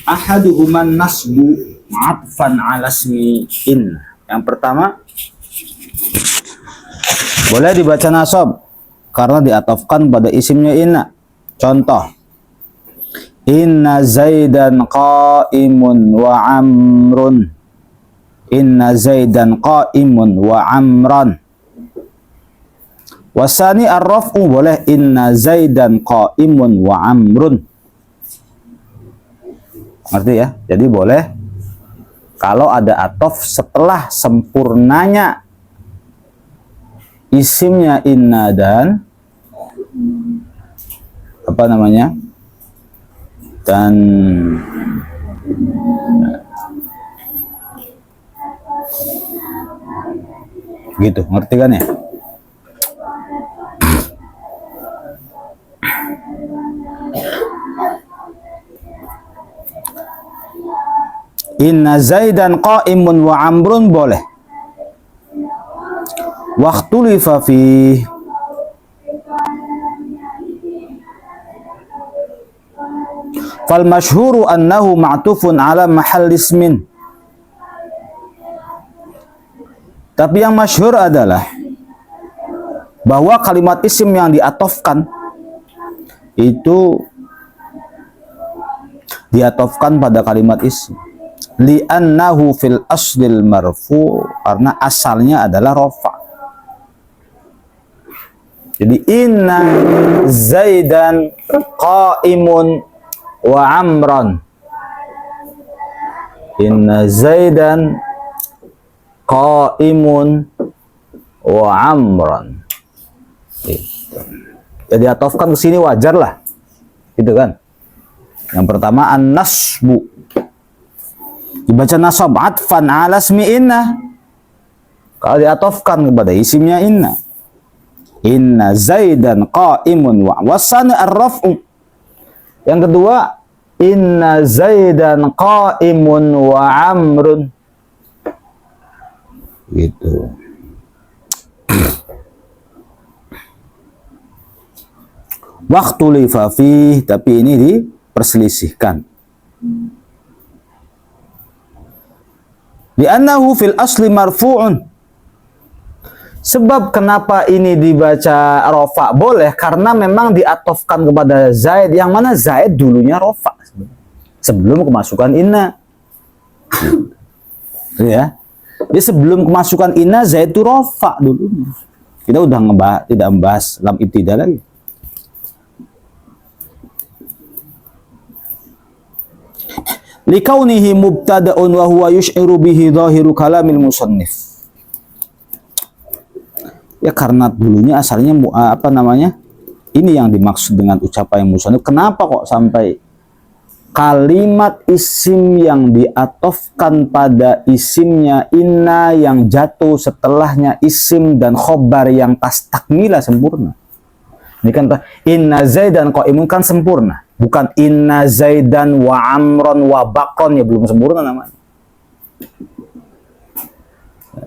Ahaduhuman nasbu atfan ala ismi in. Yang pertama boleh dibaca nasab karena diatofkan pada isimnya inna. Contoh, inna zaidan qaimun wa amrun. Inna zaidan qaimun wa amran. Wasani ar-raf'u boleh inna zaidan qaimun wa amrun. Ngerti ya? Jadi boleh kalau ada atof setelah sempurnanya isimnya inna dan apa namanya? Dan gitu, ngerti kan ya? Inna zaidan qaimun wa amrun boleh. Waqtulifa fi fal masyhuru annahu ma'tufun ala mahall ismin. Tapi yang masyhur adalah bahwa kalimat isim yang diatofkan itu diatofkan pada kalimat isim. Li'annahu fil aslil marfu, karena asalnya adalah rofa. Jadi inna zaidan qaimun wa amran. Inna zaidan qaimun wa amran. Gitu. Jadi atofkan ke sini wajar lah. Gitu kan? Yang pertama an-nasbu. Dibaca nasab atfan ala ismi inna. Kalau diatofkan kepada isimnya inna. Inna zaidan qaimun wa wasana ar-raf'u. Yang kedua, inna zaidan qaimun wa amrun. Gitu. Waktu lifafi, tapi ini diperselisihkan. Li'annahu fil asli marfu'un. Sebab kenapa ini dibaca rofa boleh, karena memang diatofkan kepada zaid, yang mana zaid dulunya rofa sebelum kemasukan inna. Ya. Jadi sebelum kemasukan inna zaid itu rofa dulu. Kita udah tidak membahas lam ibtida lagi. Likaunihi mubtada'un wa huwa yush'iru bihi dhahiru kalamil musannif. Ya karena dulunya asalnya apa namanya? Ini yang dimaksud dengan ucapan musannif. Kenapa kok sampai kalimat isim yang diatofkan pada isimnya inna yang jatuh setelahnya isim dan khobar yang tastakmila sempurna. Ini kan inna zaidan qaimun kan sempurna. Bukan inna zaidan wa amron wa bakron, ya belum sempurna namanya.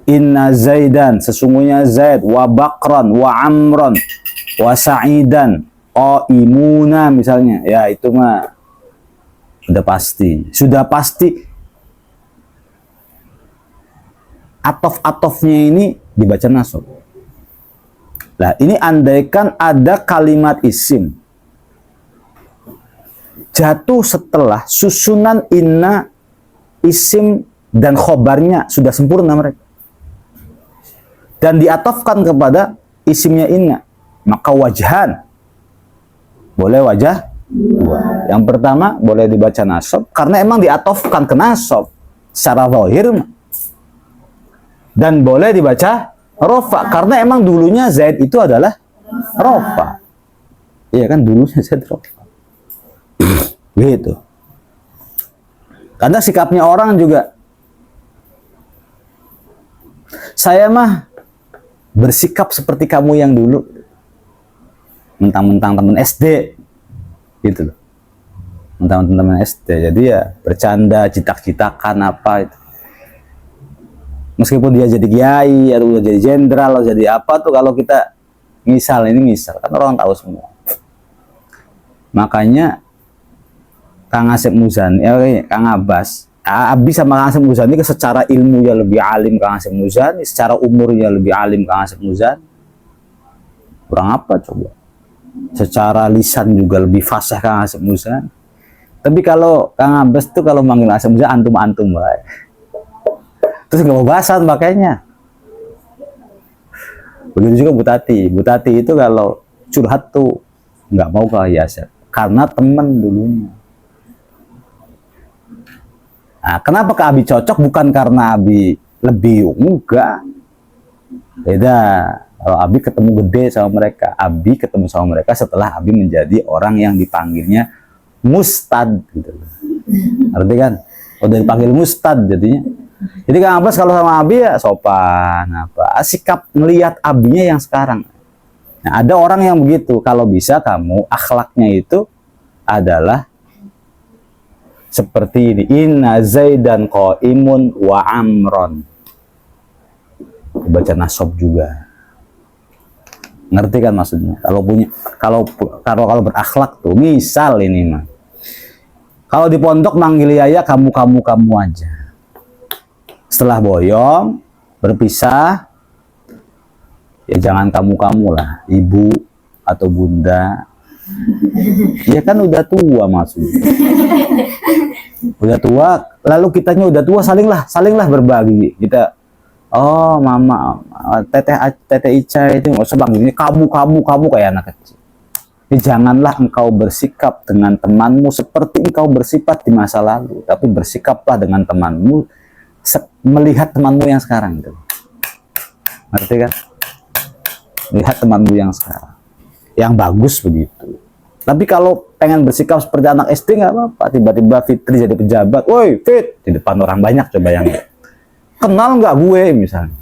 Inna zaidan, sesungguhnya zaid, wa bakron, wa amron, wa sa'idan, qaimuna misalnya. Ya itu mah sudah pasti. Sudah pasti atof-atofnya ini dibaca nasab. Nah ini andaikan ada kalimat isim jatuh setelah susunan inna, isim dan khobarnya sudah sempurna mereka, dan diatofkan kepada isimnya inna, maka wajhan boleh wajah dua. Yang pertama boleh dibaca nasab karena emang diatofkan ke nasab secara zahir, dan boleh dibaca rofa karena emang dulunya zaid itu adalah rofa. Iya kan, dulunya zaid rofa. Gitu. Karena sikapnya orang juga, saya mah bersikap seperti kamu yang dulu, mentang-mentang teman SD gitu loh, mentang-mentang teman SD, jadi ya bercanda, citak-citakan apa itu, meskipun dia jadi kiai atau jadi jenderal atau jadi apa tuh, kalau kita misal kan orang tahu semua. Makanya Kang Asep Muzani, Kang Abbas, Abi sama Kang Asep Muzani secara ilmunya lebih alim Kang Asep Muzani, secara umurnya lebih alim Kang Asep Muzani. Kurang apa coba? Secara lisan juga lebih fasih Kang Asep Muzani. Tapi kalau Kang Abbas tuh kalau manggil Asep Muzani antum-antum lah. Terus nggak mau bahasan makanya. Begitu juga Bu Tati. Bu Tati itu kalau curhat tuh nggak mau ke Asep karena teman dulunya. Nah, kenapa ke Abi cocok? Bukan karena Abi lebih enggak. Beda. Kalau Abi ketemu gede sama mereka, Abi ketemu sama mereka setelah Abi menjadi orang yang dipanggilnya Mustad gitu. Arti kan? Udah dipanggil Mustad jadinya. Jadi Kang Abbas kalau sama Abi ya sopan apa. Sikap melihat Abinya yang sekarang. Nah, ada orang yang begitu. Kalau bisa kamu akhlaknya itu adalah seperti ini. Inna Zaidan qaimun wa amron. Baca nasab juga. Ngerti kan maksudnya? Kalau berakhlak tuh, misal ini mah. Kalau di pondok manggil Yaya kamu aja. Setelah boyong, berpisah, ya jangan kamu lah, ibu atau bunda. Ya kan udah tua maksudnya. Udah tua, lalu kitanya udah tua, salinglah berbagi. Kita, oh mama, teteh Ica itu nggak usah ini kamu kayak anak kecil. Jadi janganlah engkau bersikap dengan temanmu seperti engkau bersifat di masa lalu, tapi bersikaplah dengan temanmu melihat temanmu yang sekarang gitu. Ngerti kan? Lihat temanmu yang sekarang, yang bagus begitu. Tapi kalau pengen bersikap seperti anak SD nggak apa-apa. Tiba-tiba Fitri jadi pejabat, woi Fit, di depan orang banyak coba yang kenal nggak gue misalnya.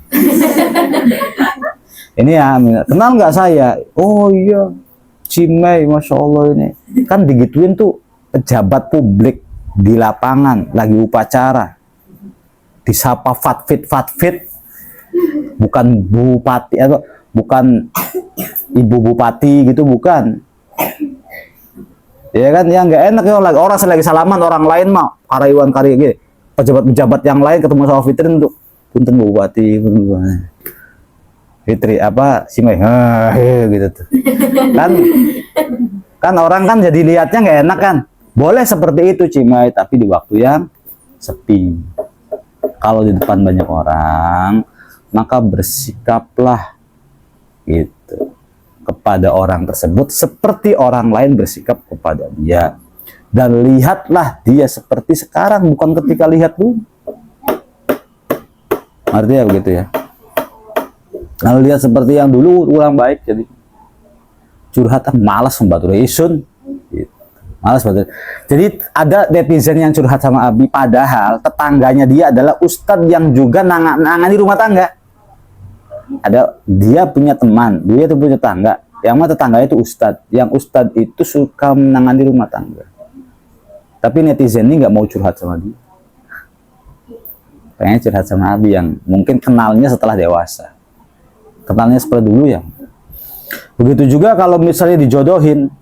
Ini ya, kenal nggak saya? Oh iya, Cimei, masya Allah ini. Kan digituin tuh pejabat publik di lapangan lagi upacara. Disapa fatfit, bukan bupati atau bukan ibu bupati gitu, bukan. Ya kan, yang nggak enak ya orang lagi salaman orang lain mah karyawan gitu. Pejabat-pejabat yang lain ketemu sama Fitri untuk punten bupati, Fitri apa sih Mei, gitu tuh. Kan orang kan jadi lihatnya nggak enak kan. Boleh seperti itu Cimai, tapi di waktu yang sepi. Kalau di depan banyak orang, maka bersikaplah gitu kepada orang tersebut seperti orang lain bersikap kepada dia. Dan lihatlah dia seperti sekarang, bukan ketika lihat dulu. Artinya begitu ya. Kalau lihat seperti yang dulu kurang baik, jadi curhat malas membantu isun. Gitu. Malas banget. Jadi ada netizen yang curhat sama Abi, padahal tetangganya dia adalah ustadz yang juga nangani rumah tangga. Ada dia punya teman, dia itu punya tetangga. Yang mana tetangganya itu ustadz. Yang ustadz itu suka menangani rumah tangga. Tapi netizen ini nggak mau curhat sama dia. Pengen curhat sama Abi yang mungkin kenalnya setelah dewasa. Kenalnya seperti dulu ya. Begitu juga kalau misalnya dijodohin,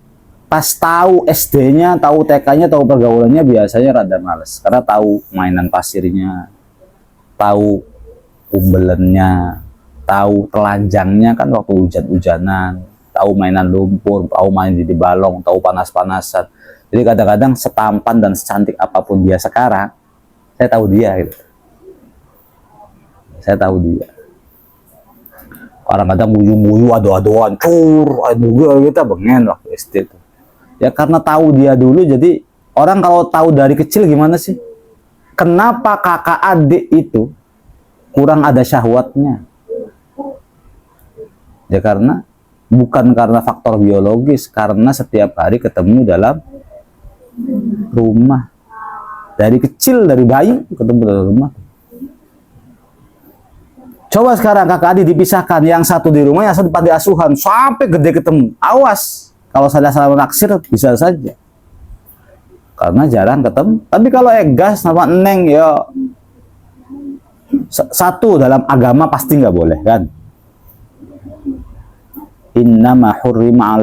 pas tahu SD-nya, tahu TK-nya, tahu pergaulannya biasanya rada males. Karena tahu mainan pasirnya, tahu umbelennya, tahu telanjangnya kan waktu hujan-hujanan, tahu mainan lumpur, tahu main di balong, tahu panas-panasan. Jadi kadang-kadang setampan dan secantik apapun dia sekarang, saya tahu dia gitu. Saya tahu dia. Kadang-kadang muyu-muyu, ado-adoan, kita bengen waktu SD itu. Ya karena tahu dia dulu, jadi orang kalau tahu dari kecil gimana sih? Kenapa kakak adik itu kurang ada syahwatnya? Ya karena bukan karena faktor biologis, karena setiap hari ketemu dalam rumah. Dari kecil, dari bayi ketemu dalam rumah. Coba sekarang kakak adik dipisahkan, yang satu di rumah, yang satu panti asuhan, sampai gede ketemu. Awas, kalau salah naksir bisa saja. Karena jarang ketemu. Tapi kalau Egas sama Neng ya satu dalam agama pasti nggak boleh kan. Innama hurrima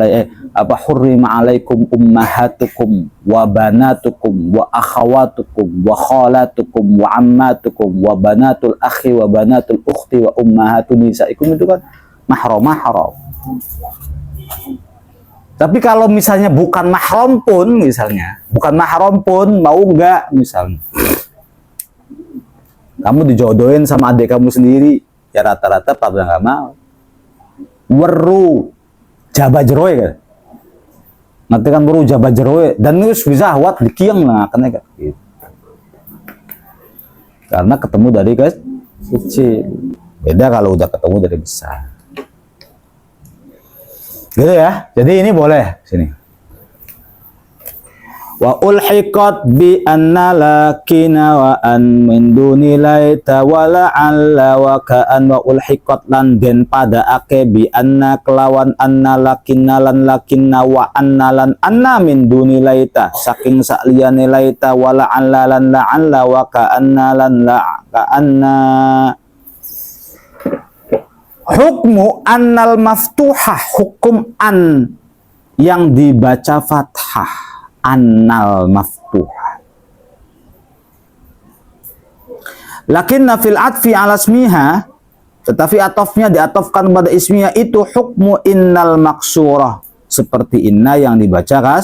apa hurrima alaikum ummahatukum wa banatukum wa akhawatukum wa khalatukum wa ammatukum wa banatul akhi wa banatul ukhti wa ummahatu nisaikum, itu kan mahram. Tapi kalau misalnya bukan mahram pun, mau enggak misalnya kamu dijodohin sama adik kamu sendiri, ya rata-rata pada nggak mau. Weru jaba jeroe kan, nanti kan weru jaba jeroe dan itu bisa awat dikiang lah kan, gitu. Karena ketemu dari kecil, beda kalau udah ketemu dari besar, gitu ya. Jadi ini boleh sini. Wa ulhiqat bi anna lakina wa an min duni laita wa la'alla wa ka'an, wa ulhiqat lan den pada ake bi anna kelawan anna lakina lan lakina wa anna lan anna min duni laita saking sakliyane laita wa la'alla lan la'alla wa ka'anna lan ka'anna. Hukmu annal maftuhah, hukum an yang dibaca fathah, annal maftuhah. Lakinna fil atfi ala ismiha, tetapi atofnya diatofkan pada ismiha itu hukmu innal maksurah, seperti inna yang dibaca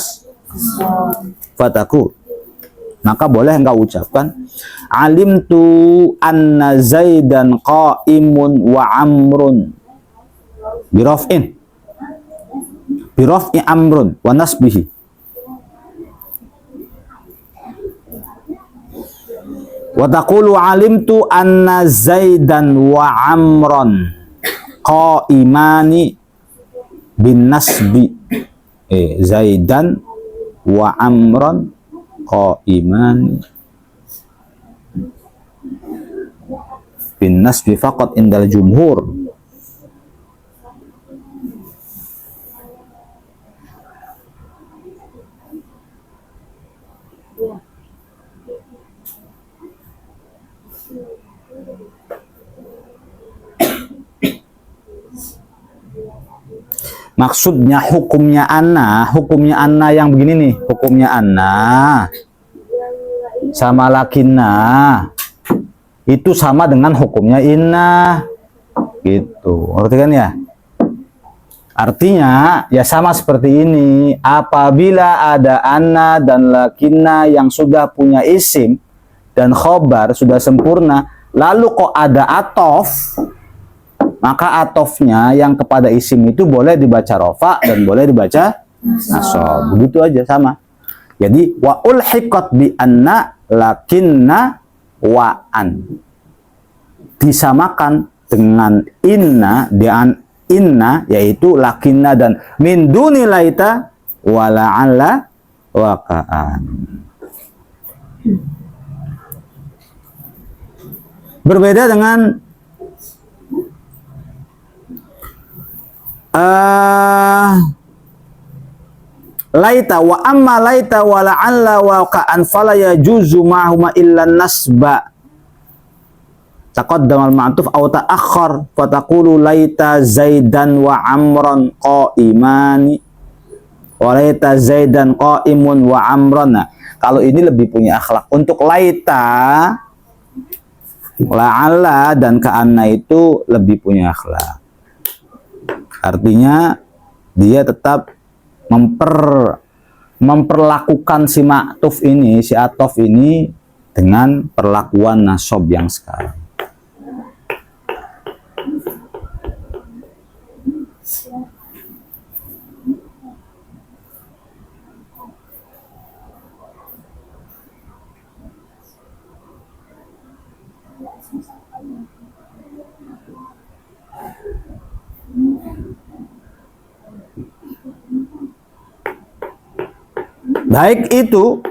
fataku. Maka boleh engkau ucapkan alimtu anna zaidan qaimun wa amrun biraf'i amrun wa nasbihi. Wa taqulu alimtu anna zaidan wa amran qaimani bin nasbi. Zaidan wa amran qaimani bin nasbi faqat indal jumhur. Maksudnya hukumnya anna yang begini nih, hukumnya anna sama lakinna itu sama dengan hukumnya inna, gitu. Ngerti kan ya? Artinya ya sama seperti ini. Apabila ada anna dan lakinna yang sudah punya isim dan khobar sudah sempurna, lalu kok ada atof, maka atofnya yang kepada isim itu boleh dibaca rofa dan boleh dibaca nasab. Begitu aja, sama. Jadi wa ulhiqat bi anna lakinna wa an, disamakan dengan inna yaitu lakinna dan min duni laita wa la'alla wa ka'an. Berbeda dengan laita, wa amma laita wa la'alla wa ka'an fala yajuzu ma'huma illa nasba taqaddama al-ma'tuf aw ta'akhkhar fa taqulu laita zaidan wa amran qaimani wa laita zaidan qaimun wa amran. Nah, kalau ini lebih punya akhlak. Untuk laita, la'alla dan ka'anna itu lebih punya akhlak. Artinya dia tetap memperlakukan si ma'tuf ini, si atof ini dengan perlakuan nasab yang sekarang. Baik itu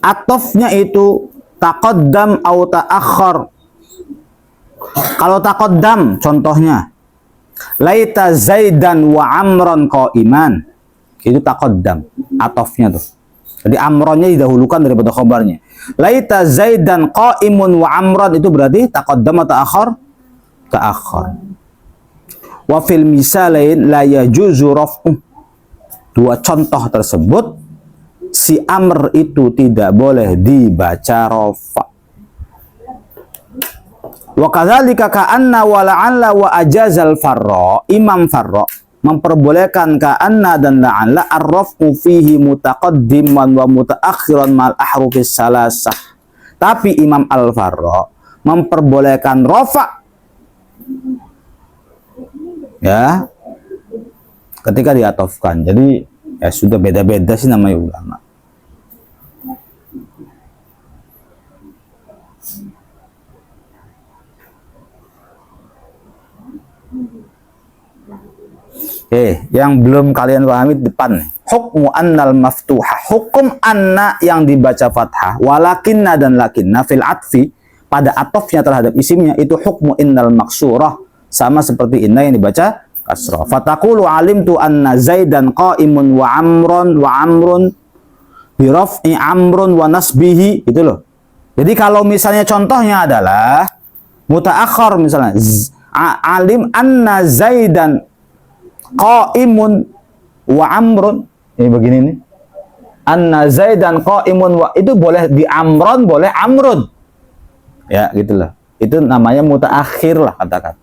atofnya itu taqaddam atau ta'akhkhar. Kalau taqaddam contohnya laita zaidan wa amran qaiman, itu taqaddam atofnya tuh. Jadi amronnya didahulukan daripada khobarnya. Laita zaidan qaimun wa amran itu berarti taqaddam atau ta'akhkhar? Ta'akhkhar. Wa fil misalain la yajuzu raf'u dua contoh tersebut si amr itu tidak boleh dibaca rafa. Wa kadzalika ka'anna wa la'alla wa ajazal farra, Imam Farra memperbolehkan ka'anna dan la'alla ar-raf'u fihi mutaqaddiman wa mutaakhiran mal ahrufis salasah. Tapi Imam Al-Farra memperbolehkan rafa ya ketika diatofkan. Jadi ya sudah beda-beda sih namanya ulama. Yang belum kalian pahami depan nih. Hukmu annal maftuha, hukum anna yang dibaca fathah, walakinna dan lakinna fil atfi, pada atofnya terhadap isimnya itu hukmu innal maksurah, sama seperti inna yang dibaca kasrah. Fataqulu alimtu anna Zaidan qa'imun wa amrun bi raf'i amrun wa nasbihi, itu loh. Jadi kalau misalnya contohnya adalah mutaakhir, misalnya alim anna Zaidan qa'imun wa amrun, ini begini nih, anna Zaidan qa'imun wa, itu boleh di amron, boleh amrun ya gitulah, itu namanya mutaakhir lah katakan.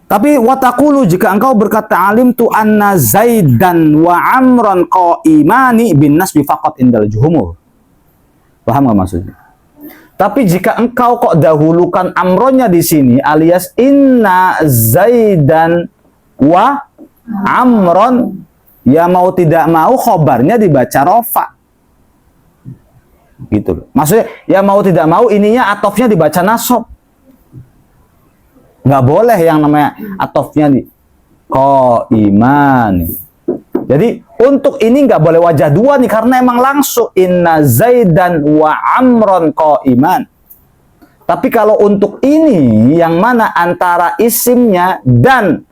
Tapi wataqulu, jika engkau berkata alim tu anna Zaidan wa amran qa'imani bin nasbi faqat indal jumhur, paham nggak maksudnya? Tapi jika engkau kok dahulukan amronnya di sini alias inna Zaidan wa amron, ya mau tidak mau khobarnya dibaca rofa gitu. Maksudnya ya mau tidak mau ininya atofnya dibaca nasob. Nggak boleh yang namanya atofnya di qa'iman. Jadi untuk ini nggak boleh wajah dua nih, karena emang langsung inna Zaidan wa amron qa'iman. Tapi kalau untuk ini yang mana antara isimnya dan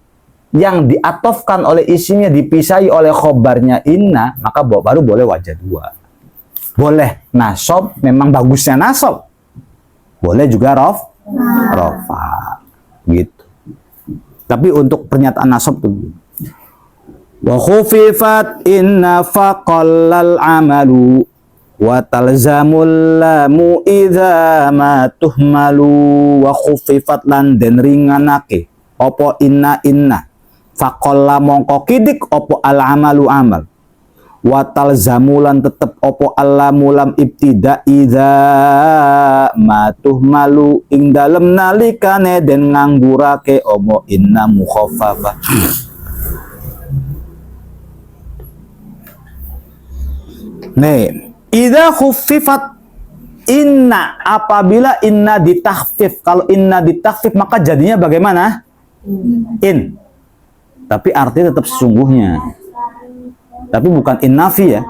yang diatofkan oleh isimnya dipisahi oleh khobarnya inna, maka baru boleh wajah dua. Boleh nasob, memang bagusnya nasob. Boleh juga rofa gitu. Tapi untuk pernyataan nasob tuh wa khufifat inna faqallal amalu wa talzamul lamu idza ma tuhmalu. Wa khufifat lan den ringanake opo inna faqalla mongko kidik opo al amalu amal, wa talzamulan tetep opo alamulam ibtida idza ma tuhmalu ing dalem nalikane den nganggurake omo inna mukhaffafah. Nih, idza khuffifat inna, apabila inna ditakhfif. Kalau inna ditakhfif maka jadinya bagaimana? In. Tapi artinya tetap sesungguhnya. Tapi bukan in nafi ya.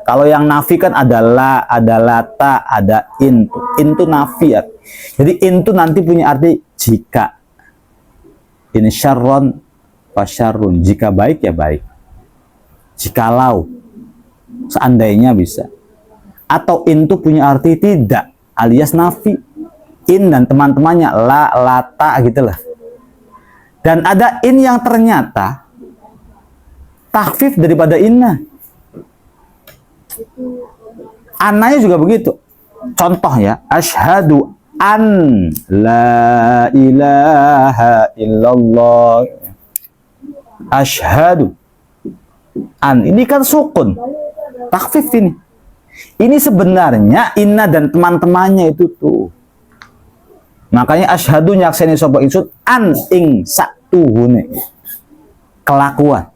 Kalau yang nafi kan ada la, ada lata, ada in. In itu nafi ya. Jadi in itu nanti punya arti jika. In syarron fasyarrun. Jika baik ya baik. Jikalau, seandainya bisa. Atau in itu punya arti tidak, alias nafi. In dan teman-temannya la, lata gitulah. Dan ada in yang ternyata takhfif daripada inna. Ananya juga begitu. Contoh ya, asyhadu an la ilaha illallah. Asyhadu an, ini kan sukun, takhfif ini. Ini sebenarnya inna dan teman-temannya itu tuh. Makanya asyhadu nyakseni sapa ingsun an ing satuhune kelakuan.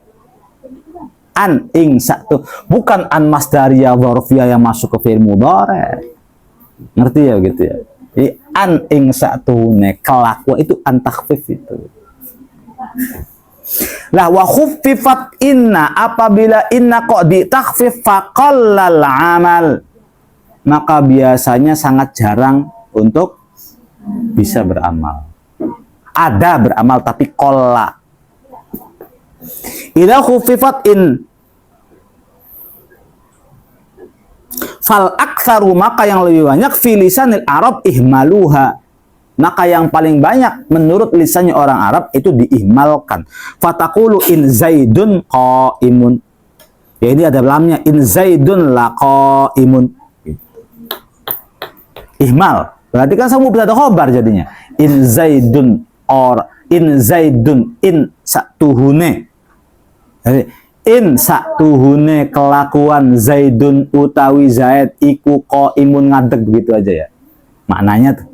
An ing satu, bukan an masdariyah dzarfiyah yang masuk ke fi'il mudhari. Ngerti ya gitu ya. Jadi an ing satuhune kelakuan itu an takhfif itu. Lah wa khuffifat inna, apabila inna kok ditakhfif faqallal amal, maka biasanya sangat jarang untuk bisa beramal. Ada beramal tapi qalla. Idza khuffifat in fal aktsaru, maka yang lebih banyak fi lisanil arab ihmaluha, maka yang paling banyak menurut lisannya orang Arab itu diihmalkan. Fataqulu in Zaidun qaimun. Ya ini ada lamnya, in Zaidun la qaimun. Ihmal. Berarti kan sama mubtada khobar jadinya. In Zaidun in satuhune. Jadi in satuhune kelakuan Zaidun utawi Zaid iku qaimun ngadeg, begitu aja ya. Maknanya tuh.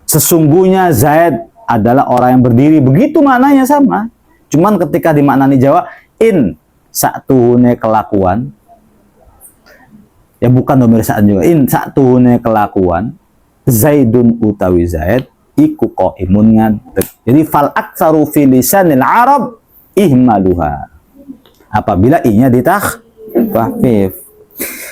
Sesungguhnya Zaid adalah orang yang berdiri, begitu maknanya sama. Cuman ketika dimaknani Jawa, in satuhune kelakuan, ya bukan domirisaan juga, in satuhune kelakuan Zaidun utawi Zaid iku qaimun ngadeg. Jadi fal aktsaru fi lisanil Arab ihmaluha, apabila i-nya ditakhfif.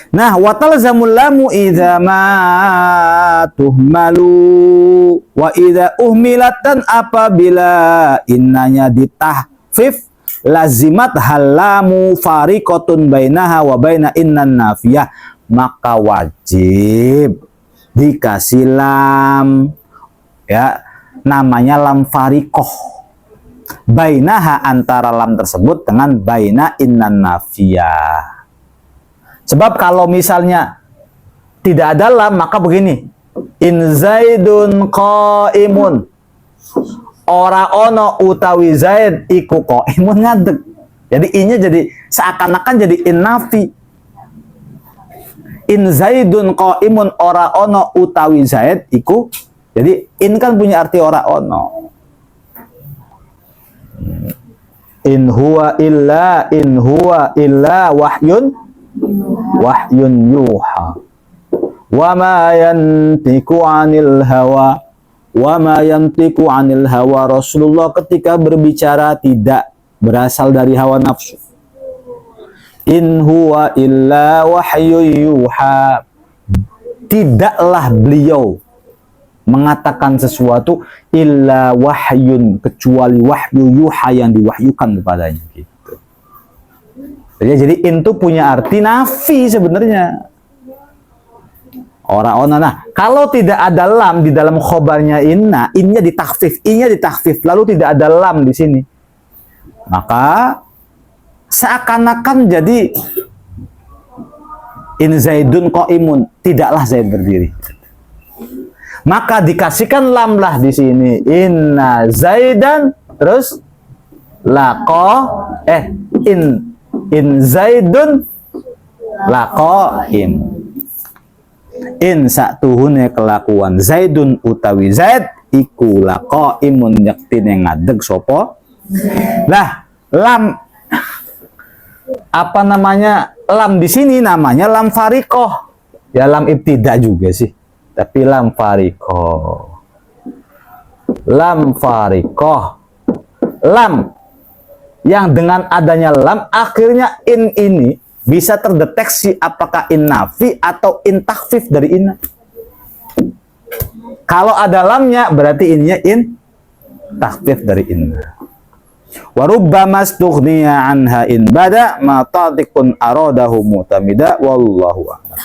Nah, wa talzamul lamu idza ma tuhmalu wa idza uhmilatan, apabila innanya ditahfif lazimat halamu fariqatun bainaha wa baina innan nafiyah, maka wajib dikasih lam, ya, namanya lam fariqah, bainaha antara lam tersebut dengan baina innan nafiyah. Sebab kalau misalnya tidak ada lam, maka begini, in Zaidun qaimun, ora ono utawi Zaid iku qaimun ngadeg. Jadi i-nya jadi seakan-akan jadi in nafi. In Zaidun qaimun, ora ono utawi Zaid iku, jadi in kan punya arti ora ono. In huwa illa wahyun yuha wa ma yantiqu 'anil hawa, Rasulullah ketika berbicara tidak berasal dari hawa nafsu. In huwa illa wahyun yuha, tidaklah beliau mengatakan sesuatu illa wahyun, kecuali wahyu yuha yang diwahyukan kepadanya gitu. Jadi in itu punya arti nafi sebenarnya. Orang-orang, nah kalau tidak ada lam di dalam khobarnya inna, innya ditakfif, i-nya ditakfif, lalu tidak ada lam di sini, maka seakan-akan jadi in Zaidun qaimun, tidaklah Zaid berdiri. Maka dikasihkan lam lah di sini, inna Zaidan, terus in Zaidun laqaim. In satuhune kelakuan Zaidun utawi Zaid iku laqaimun, yaktine ngadeg sapa. Lah, lam apa namanya? Lam di sini namanya lam fariqah. Ya lam ibtida juga sih, tapi lam fariqah. Lam fariqah. Lam yang dengan adanya lam akhirnya in ini bisa terdeteksi apakah in nafi atau in takhfif dari inna. Kalau ada lamnya berarti innya in takhfif dari inna. Wa rubbama stughniya anha in bada ma tatiqun aradahu mutamida wallahu a'lam.